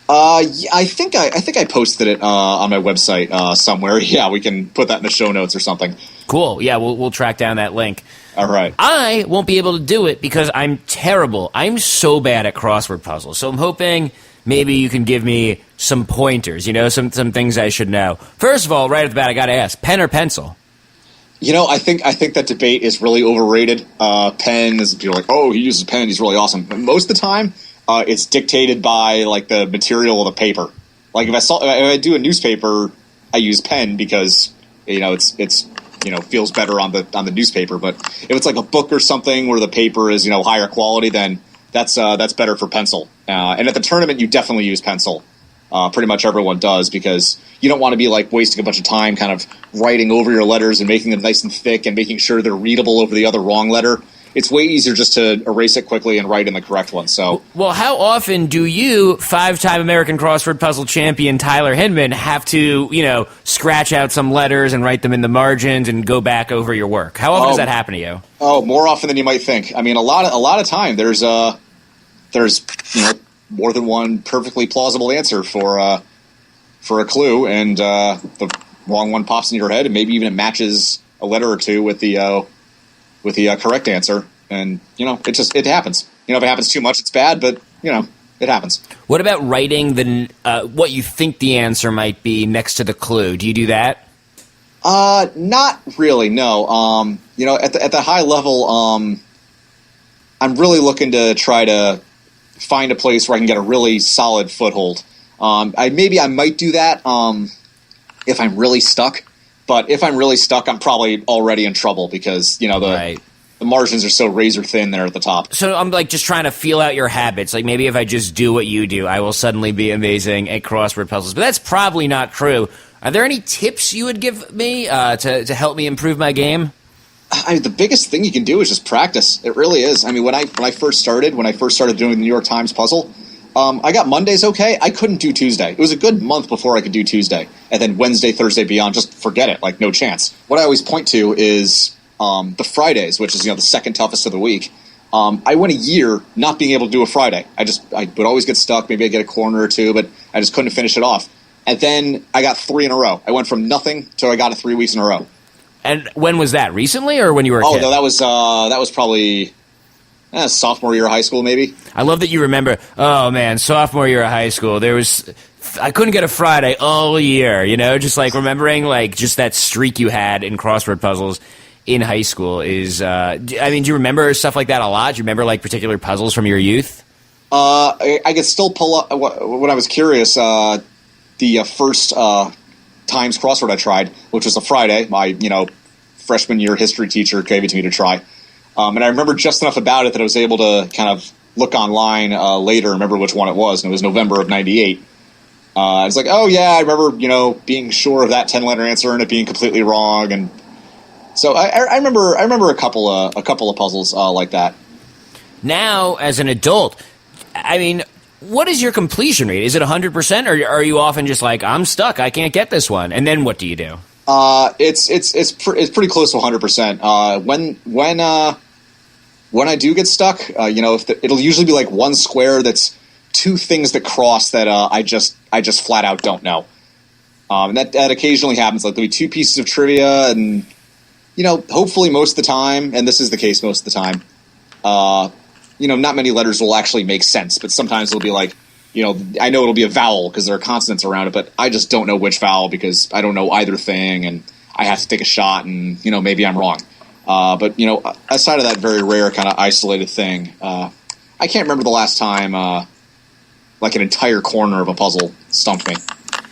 I think I posted it on my website somewhere. Yeah, we can put that in the show notes or something. Cool. Yeah, we'll track down that link. All right. I won't be able to do it because I'm terrible. I'm so bad at crossword puzzles. So I'm hoping maybe you can give me some pointers, some things I should know. First of all, right at the bat, I got to ask, pen or pencil? I think that debate is really overrated. Pen is, people are like, oh, he uses pen, he's really awesome. But most of the time, it's dictated by like the material of the paper. Like if I do a newspaper, I use pen because it's feels better on the newspaper. But if it's like a book or something where the paper is higher quality, then that's better for pencil. And at the tournament, you definitely use pencil. Pretty much everyone does, because you don't want to be like wasting a bunch of time kind of writing over your letters and making them nice and thick and making sure they're readable over the other wrong letter. It's way easier just to erase it quickly and write in the correct one. So, well, how often do you, 5-time American Crossword Puzzle champion Tyler Hinman, have to, scratch out some letters and write them in the margins and go back over your work? How often does that happen to you? Oh, more often than you might think. I mean, a lot of time there's more than one perfectly plausible answer for a clue, and the wrong one pops in your head, and maybe even it matches a letter or two with the correct answer, and it happens. If it happens too much, it's bad, but it happens. What about writing what you think the answer might be next to the clue? Do you do that? Not really. No. At the high level, I'm really looking to try to find a place where I can get a really solid foothold. I might do that if I'm really stuck. But if I'm really stuck, I'm probably already in trouble, because the margins are so razor thin there at the top. So I'm just trying to feel out your habits. Like, maybe if I just do what you do, I will suddenly be amazing at crossword puzzles. But that's probably not true. Are there any tips you would give me to help me improve my game? The biggest thing you can do is just practice. It really is. I mean, when I first started doing the New York Times puzzle, I got Mondays okay. I couldn't do Tuesday. It was a good month before I could do Tuesday. And then Wednesday, Thursday, beyond, just forget it. Like, no chance. What I always point to is the Fridays, which is the second toughest of the week. I went a year not being able to do a Friday. I would always get stuck. Maybe I'd get a corner or two, but I just couldn't finish it off. And then I got 3 in a row. I went from nothing to I got it 3 weeks in a row. And when was that? Recently, or when you were a kid? Oh, no, that was probably sophomore year of high school, maybe. I love that you remember. Oh man, sophomore year of high school. I couldn't get a Friday all year. Just like remembering just that streak you had in crossword puzzles in high school is. Do you remember stuff like that a lot? Do you remember particular puzzles from your youth? I could still pull up when I was curious. The first Times crossword I tried, which was a Friday. My freshman year history teacher gave it to me to try, and I remember just enough about it that I was able to kind of look online later and remember which one it was, and it was November of '98. I was like, oh yeah, I remember being sure of that 10-letter answer and it being completely wrong, and so I remember a couple of puzzles like that. Now, as an adult, what is your completion rate? Is it 100%, or are you often just like, I'm stuck, I can't get this one? And then what do you do? It's pretty close to 100%. When I do get stuck, it'll usually be like one square that's 2 things that cross that I just flat out don't know. And that occasionally happens. Like, there'll be 2 pieces of trivia, and hopefully most of the time, and this is the case most of the time, not many letters will actually make sense, but sometimes it'll be like, I know it'll be a vowel because there are consonants around it, but I just don't know which vowel because I don't know either thing, and I have to take a shot, and, maybe I'm wrong. But aside of that very rare kind of isolated thing, I can't remember the last time, an entire corner of a puzzle stumped me.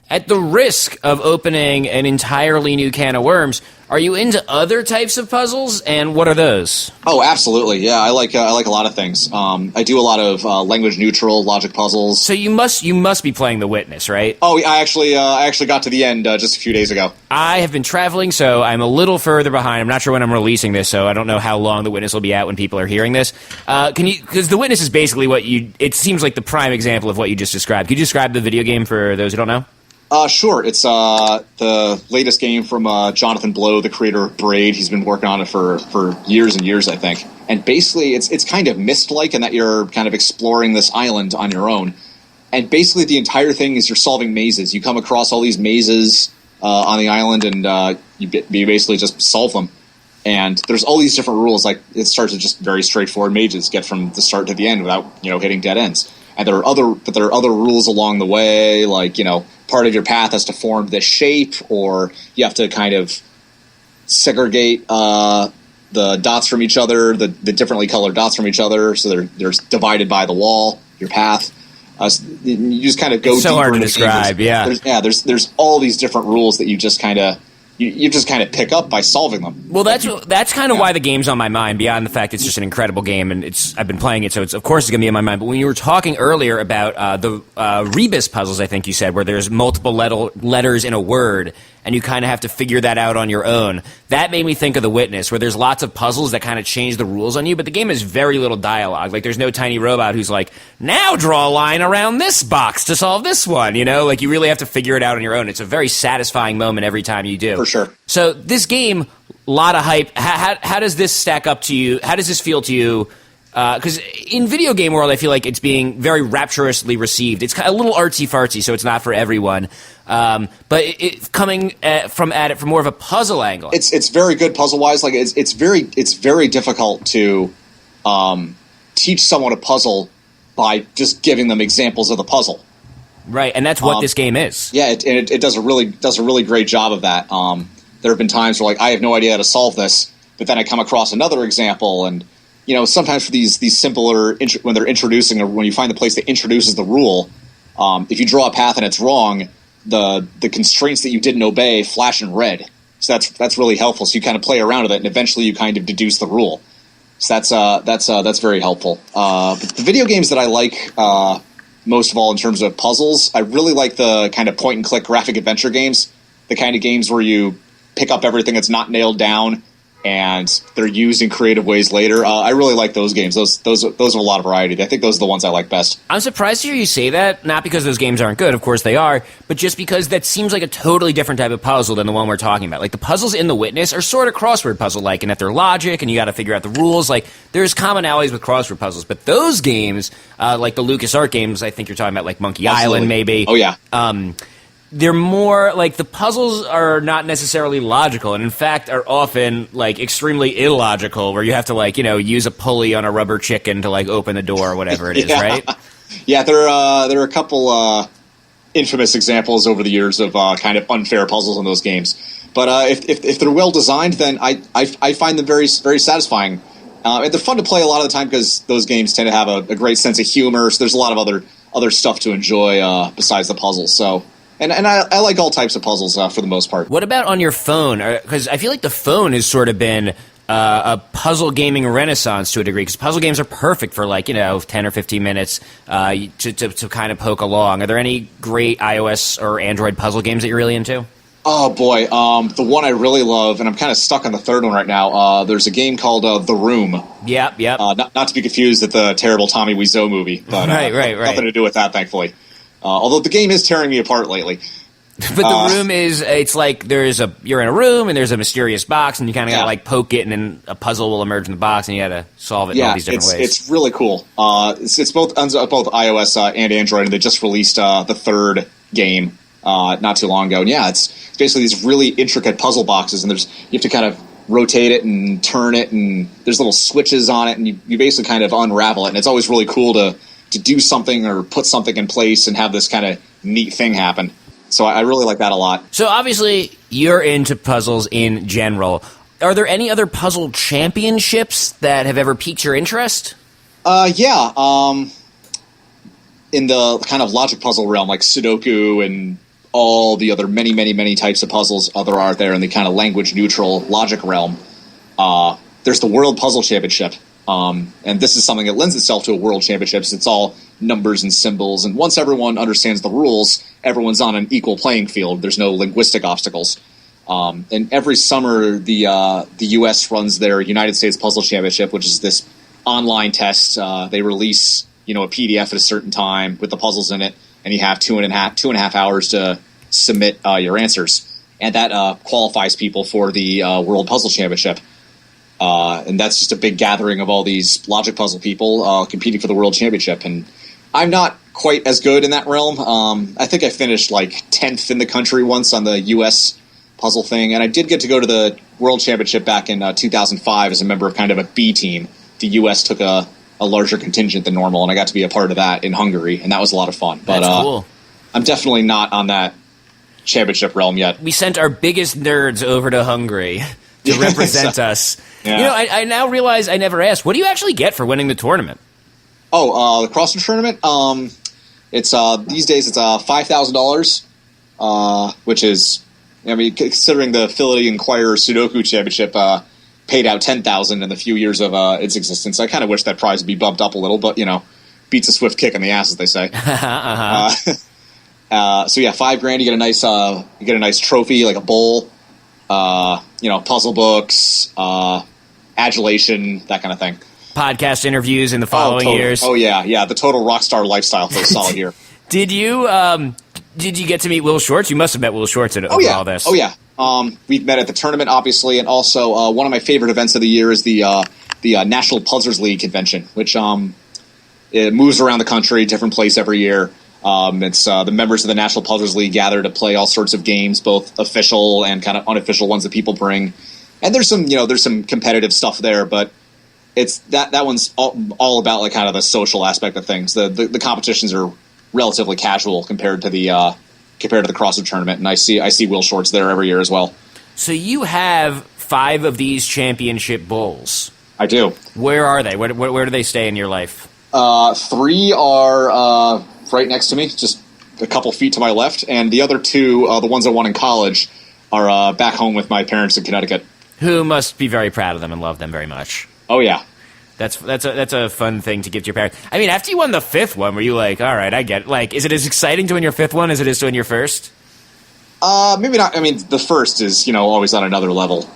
At the risk of opening an entirely new can of worms, are you into other types of puzzles, and what are those? Oh, absolutely. Yeah, I like a lot of things. I do a lot of language neutral logic puzzles. So you must be playing The Witness, right? Oh, I actually got to the end just a few days ago. I have been traveling, so I'm a little further behind. I'm not sure when I'm releasing this, so I don't know how long The Witness will be out when people are hearing this. Because The Witness is basically it seems like the prime example of what you just described. Could you describe the video game for those who don't know? Sure. It's the latest game from Jonathan Blow, the creator of Braid. He's been working on it for years and years, I think. And basically, it's kind of Myst-like in that you're kind of exploring this island on your own. And basically, the entire thing is you're solving mazes. You come across all these mazes on the island, and you basically just solve them. And there's all these different rules. Like, it starts with just very straightforward mazes, get from the start to the end without hitting dead ends. And there are other rules along the way, like part of your path has to form this shape, or you have to kind of segregate the dots from each other, the differently colored dots from each other, so they're divided by the wall, your path. You just kind of go. So deeper hard to into describe, yeah. There's all these different rules that you just kind of you just kind of pick up by solving them. Well, that's kind of why the game's on my mind, beyond the fact it's just an incredible game, and I've been playing it, so of course it's going to be on my mind. But when you were talking earlier about the rebus puzzles, I think you said, where there's multiple letters in a word, and you kind of have to figure that out on your own, that made me think of The Witness, where there's lots of puzzles that kind of change the rules on you, but the game has very little dialogue. Like, there's no tiny robot who's like, now draw a line around this box to solve this one, you know? Like, you really have to figure it out on your own. It's a very satisfying moment every time you do. For sure. So this game, a lot of hype. How does this stack up to you? How does this feel to you? Because in video game world, I feel like it's being very rapturously received. It's a little artsy-fartsy, so it's not for everyone. But it's coming from more of a puzzle angle. It's very good puzzle-wise. Like it's very difficult to teach someone a puzzle by just giving them examples of the puzzle. Right, and that's what this game is. Yeah, it does a really great job of that. There have been times where, like, I have no idea how to solve this, but then I come across another example, and sometimes for these simpler when they're introducing, or when you find the place that introduces the rule, if you draw a path and it's wrong, the constraints that you didn't obey flash in red. So that's really helpful. So you kind of play around with it, and eventually you kind of deduce the rule. So that's very helpful. But the video games that I like most of all in terms of puzzles, I really like the kind of point and click graphic adventure games. The kind of games where you pick up everything that's not nailed down, and they're used in creative ways later. I really like those games. Those have a lot of variety. I think those are the ones I like best. I'm surprised to hear you say that, not because those games aren't good, of course they are, but just because that seems like a totally different type of puzzle than the one we're talking about. Like, the puzzles in The Witness are sort of crossword puzzle-like, in that they're logic, and you got to figure out the rules. Like, there's commonalities with crossword puzzles, but those games, like the LucasArts games, I think you're talking about, like Monkey Island, maybe. Oh, yeah. They're more, like, the puzzles are not necessarily logical, and in fact are often, like, extremely illogical, where you have to, like, use a pulley on a rubber chicken to, like, open the door or whatever it is, right? Yeah, there are a couple infamous examples over the years of kind of unfair puzzles in those games. But if they're well designed, then I find them very, very satisfying. And they're fun to play a lot of the time because those games tend to have a great sense of humor, so there's a lot of other stuff to enjoy besides the puzzles, so... And I like all types of puzzles for the most part. What about on your phone? Because I feel like the phone has sort of been a puzzle gaming renaissance to a degree, because puzzle games are perfect for, like, 10 or 15 minutes to kind of poke along. Are there any great iOS or Android puzzle games that you're really into? Oh, boy. The one I really love, and I'm kind of stuck on the third one right now, there's a game called The Room. Yep. Not to be confused with the terrible Tommy Wiseau movie, but right. Nothing to do with that, thankfully. Although the game is tearing me apart lately. But the room it's like you're in a room and there's a mysterious box, and you kind of gotta, like, poke it, and then a puzzle will emerge in the box, and you gotta solve it in all these different ways. It's really cool. It's both iOS and Android, and they just released the third game not too long ago. And it's basically these really intricate puzzle boxes, and you have to kind of rotate it and turn it, and there's little switches on it, and you basically kind of unravel it, and it's always really cool to do something or put something in place and have this kind of neat thing happen. So I really like that a lot. So obviously you're into puzzles in general. Are there any other puzzle championships that have ever piqued your interest? Yeah. In the kind of logic puzzle realm, like Sudoku and all the other many types of puzzles there are there in the kind of language-neutral logic realm, there's the World Puzzle Championship. And this is something that lends itself to a world championships. It's all numbers and symbols, and once everyone understands the rules, everyone's on an equal playing field. There's no linguistic obstacles. And every summer, the U.S. runs their United States Puzzle Championship, which is this online test. They release a PDF at a certain time with the puzzles in it, and you have two and a half hours to submit your answers, and that qualifies people for the World Puzzle Championship. And that's just a big gathering of all these logic puzzle people competing for the world championship. And I'm not quite as good in that realm. I think I finished like 10th in the country once on the U.S. puzzle thing. And I did get to go to the world championship back in 2005 as a member of kind of a B team. The U.S. took a larger contingent than normal, and I got to be a part of that in Hungary, and that was a lot of fun. But that's cool. I'm definitely not on that championship realm yet. We sent our biggest nerds over to Hungary to represent us. Yeah. I now realize I never asked, what do you actually get for winning the tournament? The crossword tournament? It's these days it's $5,000, which is I mean, considering the Philly Inquirer Sudoku Championship paid out $10,000 in the few years of its existence, I kind of wish that prize would be bumped up a little, but, beats a swift kick in the ass, as they say. So yeah, $5,000, you get a nice trophy, like a bowl, puzzle books, adulation, that kind of thing. Podcast interviews in the following years. Oh yeah, the total rock star lifestyle for a solid year. Did you get to meet Will Shortz? You must have met Will Shortz at all this. Oh yeah. We've met at the tournament, obviously, and also one of my favorite events of the year is the National Puzzlers League convention, which it moves around the country, different place every year. It's the members of the National Puzzlers League gather to play all sorts of games, both official and kind of unofficial ones that people bring. And there's some competitive stuff there, but it's that one's all about like kind of the social aspect of things. The competitions are relatively casual compared to the Crossword Tournament, and I see Will Shortz there every year as well. So you have 5 of these championship bowls. I do. Where are they? Where do they stay in your life? 3 are right next to me, just a couple feet to my left, and the other 2, the ones I won in college, are back home with my parents in Connecticut. Who must be very proud of them and love them very much. Oh yeah. That's a fun thing to give to your parents. I mean, after you won the 5th one, were you like, all right, I get it. Like, is it as exciting to win your 5th one as it is to win your first? Maybe not. I mean, the first is, always on another level.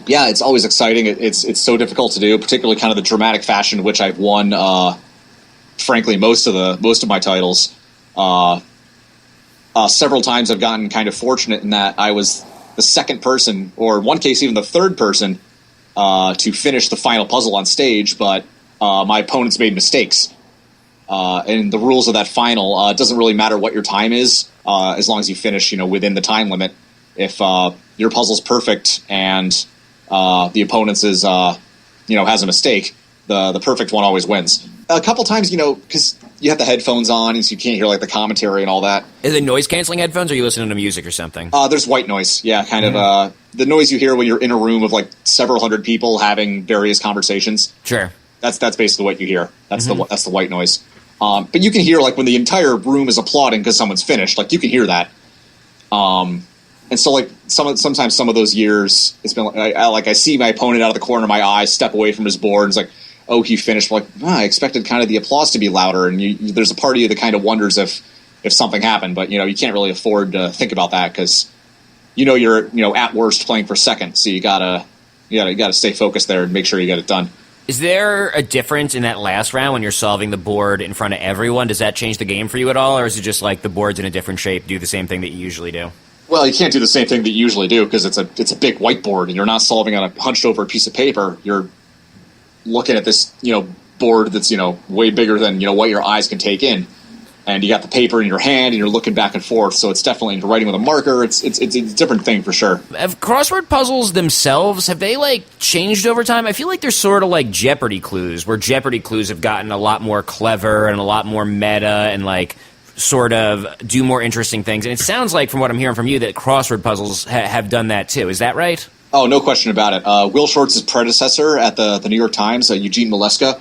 Yeah, it's always exciting. It's so difficult to do, particularly kind of the dramatic fashion in which I've won, frankly, most of my titles. Several times I've gotten kind of fortunate in that I was the second person, or in one case even the third person, to finish the final puzzle on stage, but my opponents made mistakes. And the rules of that final, it doesn't really matter what your time is, as long as you finish, within the time limit. If your puzzle's perfect and the opponent's is, has a mistake, the perfect one always wins. A couple times, because you have the headphones on, and so you can't hear like the commentary and all that. Is it noise-canceling headphones, or are you listening to music or something? There's white noise, yeah, kind of the noise you hear when you're in a room of like several hundred people having various conversations. Sure, that's basically what you hear. That's the white noise. But you can hear like when the entire room is applauding because someone's finished. Like you can hear that. And so like sometimes some of those years, it's been like I see my opponent out of the corner of my eye, step away from his board, and it's like, oh, he finished. Like, I expected kind of the applause to be louder, and there's a part of you that kind of wonders if something happened, but you can't really afford to think about that because you're at worst playing for second, so you gotta stay focused there and make sure you get it done. Is there a difference in that last round when you're solving the board in front of everyone? Does that change the game for you at all, or is it just like the board's in a different shape, do the same thing that you usually do? Well, you can't do the same thing that you usually do because it's a big whiteboard, and you're not solving on a hunched over piece of paper. You're looking at this, board that's, way bigger than, what your eyes can take in. And you got the paper in your hand and you're looking back and forth. So it's definitely writing with a marker. It's a different thing for sure. Have crossword puzzles themselves, have they changed over time? I feel like they're sort of like Jeopardy clues, where Jeopardy clues have gotten a lot more clever and a lot more meta and sort of do more interesting things. And it sounds like, from what I'm hearing from you, that crossword puzzles have done that too. Is that right? Oh, no question about it. Will Shortz's predecessor at the New York Times, Eugene Maleska,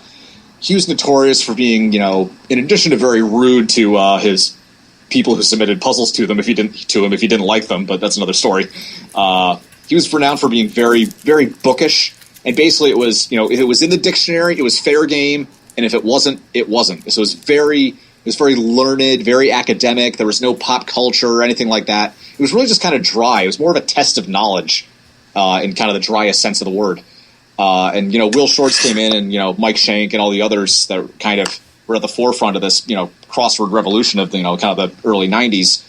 he was notorious for being, in addition to very rude to his people who submitted puzzles to him if he didn't like them, but that's another story. He was renowned for being very, very bookish, and basically it was, if it was in the dictionary, it was fair game, and if it wasn't, it wasn't. So it was very learned, very academic. There was no pop culture or anything like that. It was really just kind of dry. It was more of a test of knowledge. In kind of the driest sense of the word. And Will Shortz came in, and, Mike Shank and all the others that kind of were at the forefront of this, crossword revolution of, kind of the early 90s.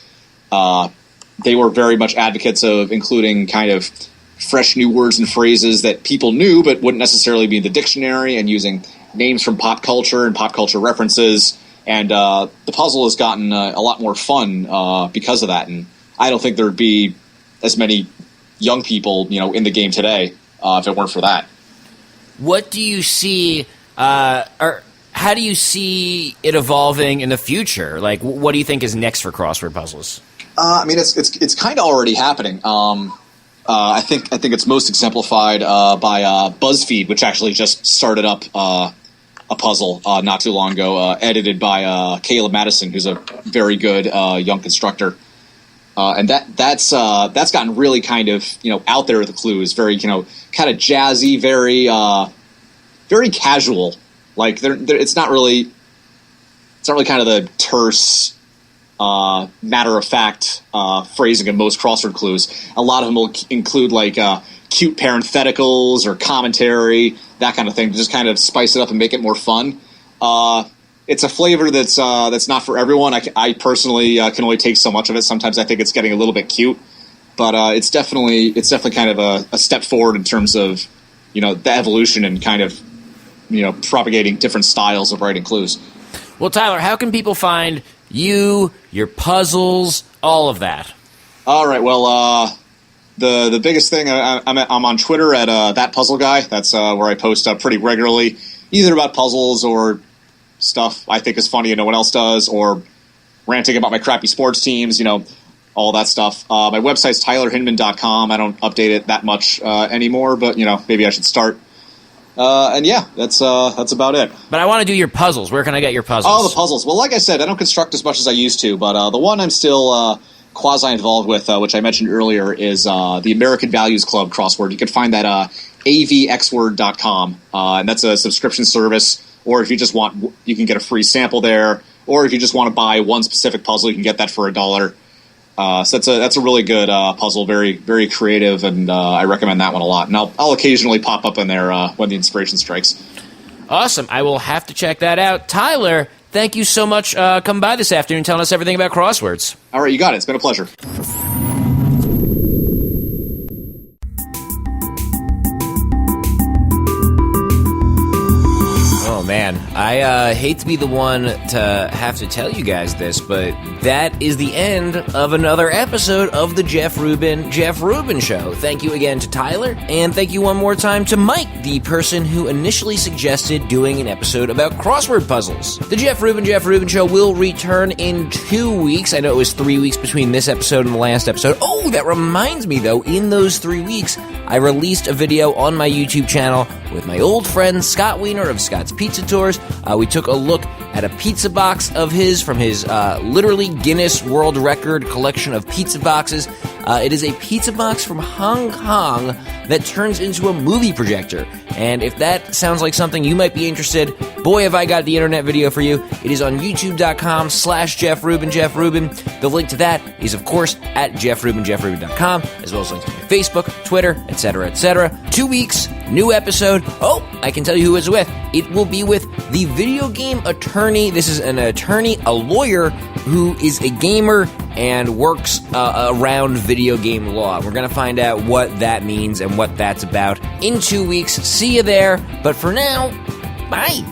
They were very much advocates of including kind of fresh new words and phrases that people knew but wouldn't necessarily be in the dictionary, and using names from pop culture and pop culture references. And the puzzle has gotten a lot more fun because of that. And I don't think there would be as many young people, in the game today, if it weren't for that. What do you see, or how do you see it evolving in the future? What do you think is next for crossword puzzles? I mean, it's kind of already happening. I think it's most exemplified by BuzzFeed, which actually just started up a puzzle not too long ago, edited by Caleb Madison, who's a very good young constructor. And that's gotten really kind of, out there with the clues, very, kind of jazzy, very, very casual. Like it's not really kind of the terse, matter of fact, phrasing of most crossword clues. A lot of them will include like, cute parentheticals or commentary, that kind of thing, to just kind of spice it up and make it more fun. It's a flavor that's not for everyone. I personally can only take so much of it. Sometimes I think it's getting a little bit cute, but it's definitely kind of a step forward in terms of the evolution and kind of propagating different styles of writing clues. Well, Tyler, how can people find you, your puzzles, all of that? All right. Well, the biggest thing, I'm on Twitter at that puzzle guy. That's where I post up pretty regularly, either about puzzles or stuff I think is funny and no one else does, or ranting about my crappy sports teams, all that stuff. My website's tylerhinman.com. I don't update it that much anymore, but maybe I should start. And yeah, that's about it. But I want to do your puzzles. Where can I get your puzzles? Oh, the puzzles. Well, like I said, I don't construct as much as I used to, but the one I'm still quasi-involved with, which I mentioned earlier, is the American Values Club crossword. You can find that avxword.com, and that's a subscription service. Or if you just want, you can get a free sample there. Or if you just want to buy one specific puzzle, you can get that for $1. So that's a really good puzzle, very, very creative, and I recommend that one a lot. And I'll occasionally pop up in there when the inspiration strikes. Awesome. I will have to check that out. Tyler, thank you so much coming by this afternoon telling us everything about crosswords. All right, you got it. It's been a pleasure. Man, I hate to be the one to have to tell you guys this, but that is the end of another episode of the Jeff Rubin Show. Thank you again to Tyler, and thank you one more time to Mike, the person who initially suggested doing an episode about crossword puzzles. The Jeff Rubin Show will return in 2 weeks. I know it was 3 weeks between this episode and the last episode. Oh, that reminds me, though, in those 3 weeks, I released a video on my YouTube channel with my old friend Scott Wiener of Scott's Pizza Tours. We took a look at a pizza box of his from his literally Guinness World Record collection of pizza boxes. It is a pizza box from Hong Kong that turns into a movie projector. And if that sounds like something you might be interested, boy, have I got the internet video for you. It is on youtube.com/Jeff Rubin. The link to that is, of course, at jeffrubin.com, as well as links to my Facebook, Twitter, etc. 2 weeks, new episode. Oh, I can tell you who it's with. It will be with the video game attorney. This is an attorney, a lawyer, who is a gamer and works around video game law. We're going to find out what that means and what that's about in 2 weeks. See you there. But for now, bye.